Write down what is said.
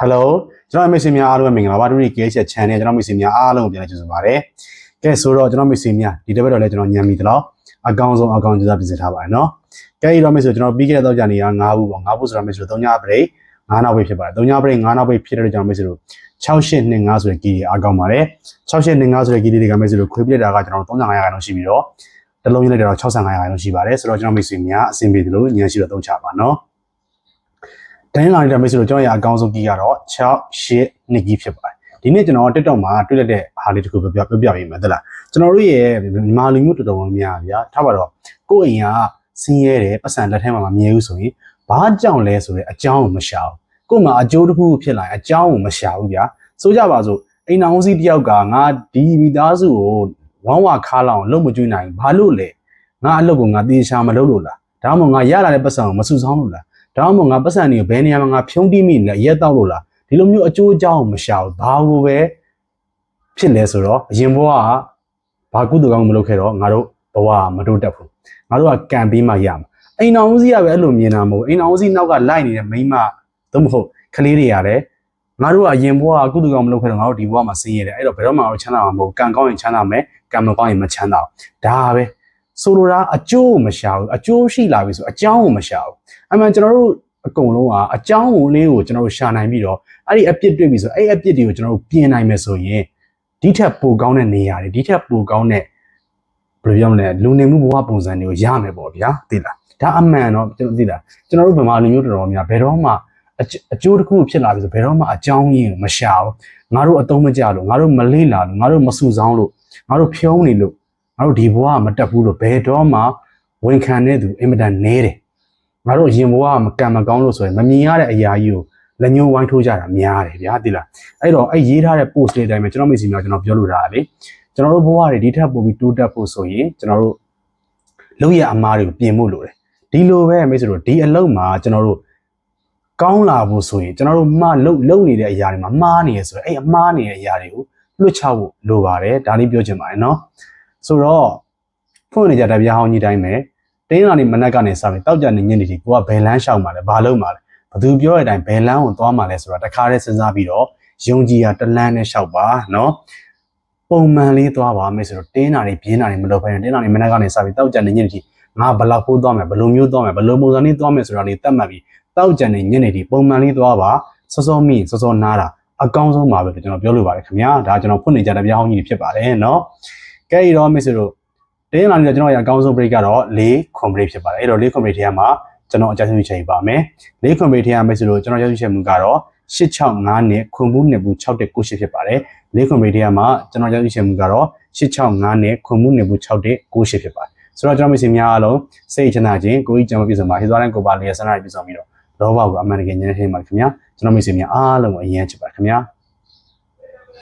Hello ကျွန်တော်မိတ်ဆွေများအားလုံးပဲမင်္ဂလာပါဒုတိယ KH channel ကျွန်တော်မိတ်ဆွေများအားလုံးကိုပြန်လည်ကြိုဆိုပါရစေ။ကဲဆိုတော့ကျွန်တော်မိတ်ဆွေများဒီတစ်ပတ်တော့လည်းကျွန်တော်ညံမိသလောက်အကောင်းဆုံးအကောင်းကြိုးစားပြင်ဆင်ထားပါတယ်နော်။ကဲဒီတော့မိတ်ဆွေကျွန်တော်ပြီးခဲ့တဲ့တော့ကြာနေရ9ဘူးပေါ့9ဘူးဆိုတော့မိတ်ဆွေ3ည break 9နောက် break ဖြစ်ပါတယ်3ည break 9နောက် break ဖြစ်တဲ့ကျွန်တော်မိတ်ဆွေတို့6825ဆိုတဲ့ key တွေအားကောင်းပါတယ်6825ဆိုတဲ့ key တွေကမိတ်ဆွေတို့ခွေးပြလိုက်တာကကျွန်တော်3500လောက်ရှိပြီးတော့တစ်လုံးရလိုက်တော့6500လောက်ရှိပါတယ်ဆိုတော့ကျွန်တော်မိတ်ဆွေများအဆင်ပြေတယ်လို့ညံရှိတော့သုံးချပါနော်တိုင်းလာနေတဲ့မိတ်ဆွေတို့ကျွန်တော်ရအကောင်းဆုံးကြီးကတော့6 8 2ကြီးဖြစ်ပါတယ်ဒီနေ့ကျွန်တော် TikTok မှာတွေ့လိုက်တဲ့ဟာလေးတစ်ခုပြောပြပေးမယ်ဟုတ်လားကျွန်တော်တို့ရဲ့မြန်မာလူမျိုးတော်တော်များများဗျာထားပါတော့ကိုယ့်အိမ်ကဆင်းရဲတယ်ပတ်စံလက်ထဲမှာမမြဲဘူးဆိုရင်ဘာကြောင့်လဲဆိုတော့အကြောင်းကိုမရှာဘူးကို့မှာအကျိုးတစ်ခုဖြစ်လာရင်အကြောင်းကိုမရှာဘူးဗျာဆိုကြပါစို့အိမ်အောင်စီတယောက်ကငါဒီမိသားစုကိုဝမ်းဝါခါလောက်လုံးမကျွေးနိုင်ဘာလို့လဲငါအလုပ်ကိုငါတေချာမလုပ်လို့လားဒါမှမဟုတ်ငါရလာတဲ့ပတ်စံကိုမစုဆောင်းလို့လားဒါမှမဟုတ်ငါပတ်စံတွေကိုဘယ်နေရာမှာငါဖြုံးတိမိလဲရက်တောက်လို့လားဒီလိုမျိုးအကျိုးအကြောင်းကိုမရှာဘူးဘာလို့ပဲဖြစ်လဲဆိုတော့အရင်ဘဝကဘာကုသိုလ်ကောင်းမလုပ်ခဲ့တော့ငါတို့ဘဝမတိုးတက်ဘူးငါတို့ကကံပြီးမှရမှာအိမ်အောင်ဦးစီးကပဲအဲ့လိုမြင်တာမဟုတ်အိမ်အောင်ဦးစီးနောက်ကလိုက်နေတဲ့မိန်းမသို့မဟုတ်ကလေးတွေရတယ်ငါတို့ကအရင်ဘဝကကုသိုလ်ကောင်းမလုပ်ခဲ့တော့ငါတို့ဒီဘဝမှာဆင်းရဲတယ်အဲ့တော့ဘယ်တော့မှငါတို့ချမ်းသာမှာမဟုတ်ကံကောင်းရင်ချမ်းသာမယ်ကံမကောင်းရင်မချမ်းသာဘူးဒါပဲဆိုလိုတာအကျိုးကိုမရှာဘူးအကျိုးရှိလာပြီဆိုအကြောင်းကိုမရှာဘူးအမှန်ကျွန်တော်တို့အကုန်လုံးကအကြောင်းကိုလေးကိုကျွန်တော်တို့ရှာနိုင်ပြီးတော့အဲ့ဒီအပြစ်တွေ့ပြီဆိုအဲ့အပြစ်တွေကိုကျွန်တော်တို့ပြင်နိုင်မယ်ဆိုရင်ဒီထက်ပိုကောင်းတဲ့နေရာတွေဒီထက်ပိုကောင်းတဲ့ဘယ်လိုပြောမလဲလူနေမှုဘဝပုံစံတွေကိုရမယ်ပေါ့ဗျာသိလားဒါအမှန်တော့ကျွန်တော်သိလားကျွန်တော်တို့ဗမာလူမျိုးတော်တော်များဘယ်တော့မှအကျိုးတစ်ခုဖြစ်လာပြီဆိုဘယ်တော့မှအကြောင်းရင်းကိုမရှာဘူးငါတို့အသုံးမကျလို့ငါတို့မလေးလာလို့ငါတို့မစုဆောင်းလို့ငါတို့ဖြုံးနေလို့ငါတို့ဒီဘဝမတက်ဘူးလို့ဘယ်တော့မှဝန်ခံတဲ့သူအင်မတန်နည်းတယ်ငါတို့ရင်ဘဝမကံမကောင်းလို့ဆိုရင်မမြင်ရတဲ့အရာကြီးကိုလက်ညှိုးဝိုင်းထိုးကြတာများတယ်ဗျာသိလားအဲ့တော့အဲ့ရေးထားတဲ့ post လေးအတိုင်းပဲကျွန်တော်မိတ်ဆွေများကျွန်တော်ပြောလို့ထားတာလေကျွန်တော်တို့ဘဝတွေဒီထက်ပိုပြီးတိုးတက်ဖို့ဆိုရင်ကျွန်တော်တို့လုပ်ရအမားတွေကိုပြင်ဖို့လိုတယ်ဒီလိုပဲမိတ်ဆွေတို့ဒီအလုပ်မှာကျွန်တော်တို့ကောင်းလာဖို့ဆိုရင်ကျွန်တော်တို့လုံနေတဲ့အရာတွေမှာမှားနေရဆိုရင်အဲ့အမှားနေတဲ့အရာတွေကိုလွတ်ချဖို့လိုပါတယ်ဒါလေးပြောချင်ပါတယ်နော်ဆိုတော့ဖွင့်နေကြတဲ့ဗျာဟောင်းကြီးတိုင်းပဲတင်းလာနေမနက်ကနေစပြီးတောက်ကြနေညနေဒီကိုကဘယ်လန်းရှောက်မှာလဲဘာလုပ်မှာလဲဘသူပြောတဲ့အတိုင်းဘယ်လန်းကိုသွားမှာလဲဆိုတာတခါတည်းစဉ်းစားပြီးတော့ယုံကြည်ရတလန်းနဲ့ရှောက်ပါနော်ပုံမှန်လေးသွားပါမယ်ဆိုတော့တင်းလာနေပြင်းလာနေမလုပ်ဘဲနဲ့တင်းလာနေမနက်ကနေစပြီးတောက်ကြနေညနေဒီငါဘလောက်ဖိုးသွားမယ်ဘလိုမျိုးသွားမယ်ဘလိုပုံစံလေးသွားမယ်ဆိုတာလေးတတ်မှတ်ပြီးတောက်ကြနေညနေဒီပုံမှန်လေးသွားပါစောစောမိစောစောနားတာအကောင်းဆုံးပါပဲကျွန်တော်ပြောလို့ပါတယ်ခင်ဗျာဒါကျွန်တော်ဖွင့်နေကြတဲ့ဗျာဟောင်းကြီးဖြစ်ပါတယ်နော်ကဲတော့မိတ်ဆွေတို့တင်းလာနေတော့ကျွန်တော်ရအကောင်းဆုံး break ကတော့4 ခွန် break ဖြစ်ပါတယ်အဲ့တော့4 ခွန် break ထဲမှာကျွန်တော်အကြမ်းဖျင်းချိန်ပါမယ်4 ခွန် break ထဲမှာမိတ်ဆွေတို့ကျွန်တော်ရည်ရွယ်ချက်မှုကတော့865နဲ့ခွန်ဘူးနှစ်ဘူး6 1 9 8ဖြစ်ပါတယ်4 ခွန် break ထဲမှာကျွန်တော်ရည်ရွယ်ချက်မှုကတော့865နဲ့ခွန်ဘူးနှစ်ဘူး6 1 9 8ဖြစ်ပါတယ်ဆိုတော့ကျွန်တော်မိတ်ဆွေများအားလုံးစိတ်ချမ်းသာခြင်းကိုယ်ကြီးကြံမပြည့်စုံပါဟိသွားတဲ့ကိုပါလေးဆန္ဒပြည့်စုံပြီးတော့လောဘကိုအမှန်တကယ်ဉာဏ်နဲ့ထိမှာခင်ဗျာကျွန်တော်မိတ်ဆွေများအားလုံးကိုအရင်ချစ်ပါခင်ဗျာ